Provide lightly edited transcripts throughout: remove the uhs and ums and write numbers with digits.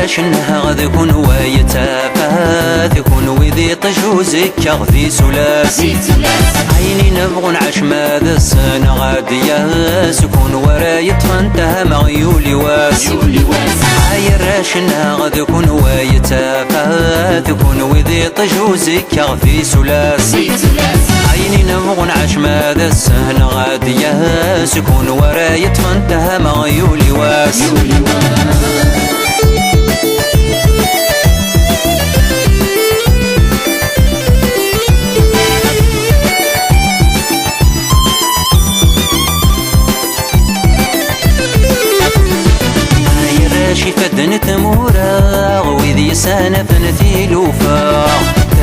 راشنها غذ يكون ويتافات يكون وذي طجوزك كغذي سلاس عيني نبغون عش ماذا السنة غادية سكون ورايت فانتها مغيولي واس عاير راشنها غذ يكون ويتافات يكون وذي طجوزك كغذي سلاس عيني نبغون عش ماذا السنة غادية سكون ورايت فانتها مغيولي واس فدن تمورا وذي سنة فنثي لوفا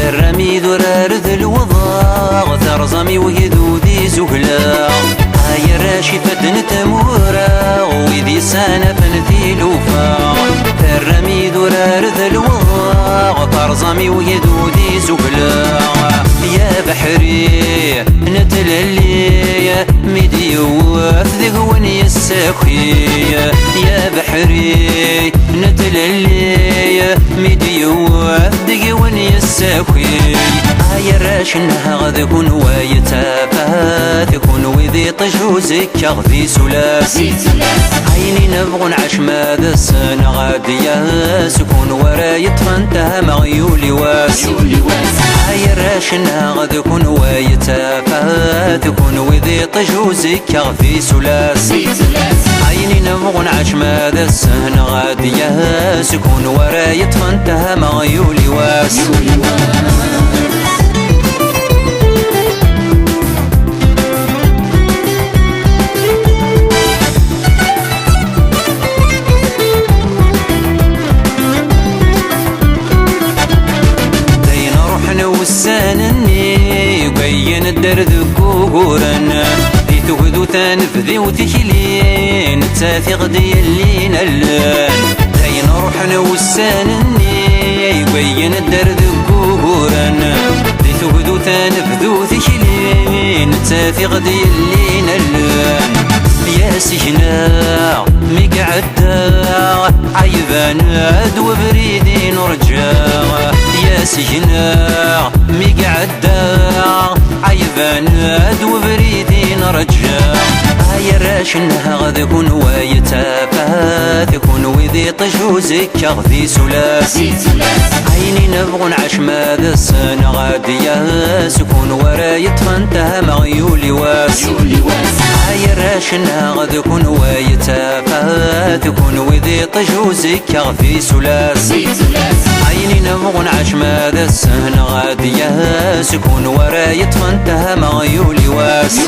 الرمي ذرار ذي الوضاغ ثرزمي ويذو ذي زهلا هاي راشي فدن تمورا وذي سنة فنثي لوفا الرمي ذرار ذي الوضاغ ثرزمي ويذو ذي زهلا يا بحري نتللي مديوث ذي هوني الساخي يا بحري نتللي مديوث ذي هوني الساخي هاي راشنها غذ يكون ويتافات يكون وذي طجوزك كغذي سلاس عيني نبغون عش ماذا السنة غادية سكون ورايت فانتها مغيولي واس هاي راشنها غذ يكون ويتافات يكون وذي طجوزك كغذي سلاس عيني نبغون عش ماذا السنة غادية سكون ورايت فانتها مغيولي واس والسانني يبين الدرد كورن ذي تهدو تنفذي وتكلين تاثق ديالي نلان داين روحنا والسانني يبين الدرد كورن ذي تهدو تنفذي وتكلين تاثق ديالي نلان يا سجنا مقعدا عيبان ادو بريدي نرجع يا سجنا مقعدا عيبان ادو بريدي نرجع هاي راشنها غذ يكون ويتافات يكون وذي طجوزك كغذي سلاس عيني نبغون عش ماذا السنة غادية سكون ورايت فانتها مغيولي واس هاي راشنها غذ يكون ويتافات يكون وذي طجوزك كغذي سلاس عيني نبغون عش ماذا السنة غادية سكون ورايت فانتها مغيولي واس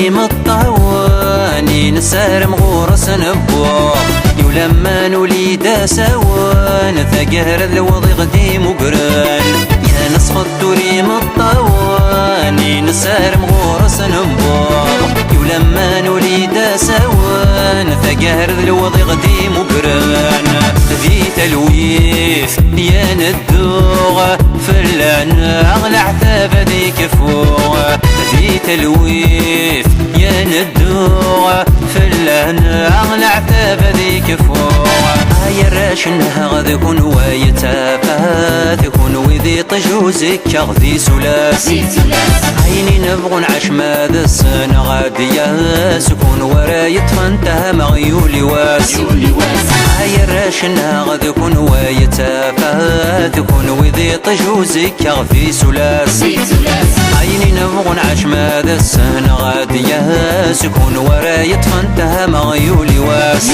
ريم الطواني نسار مغورس نبوغ يولما نوليد سوان ثقهر الوضي غدي مقران يا نصف ريم الطواني نسار مغورس نبوغ يولما نوليد سوان ثقهر الوضي غدي مقران ذي تلويف يا ندوغ فلان اغلى عتاب ذي كفوغ ذي تلويف يا ندوغ فلان اغلى عتاب ذي كفوغ هاي راشنها غذ يكون ويتافات يكون وذي طجوزك كغذي سلاس عيني نبغون عش ماذا السنة غادية سكون ورايت فانتها مغيولي واس هاي راشنها غذ يكون ويتافات يكون وذي طجوزك كغذي سلاس عيني نبغون عش ماذا السنة غادية سكون ورايت فانتها مغيولي واس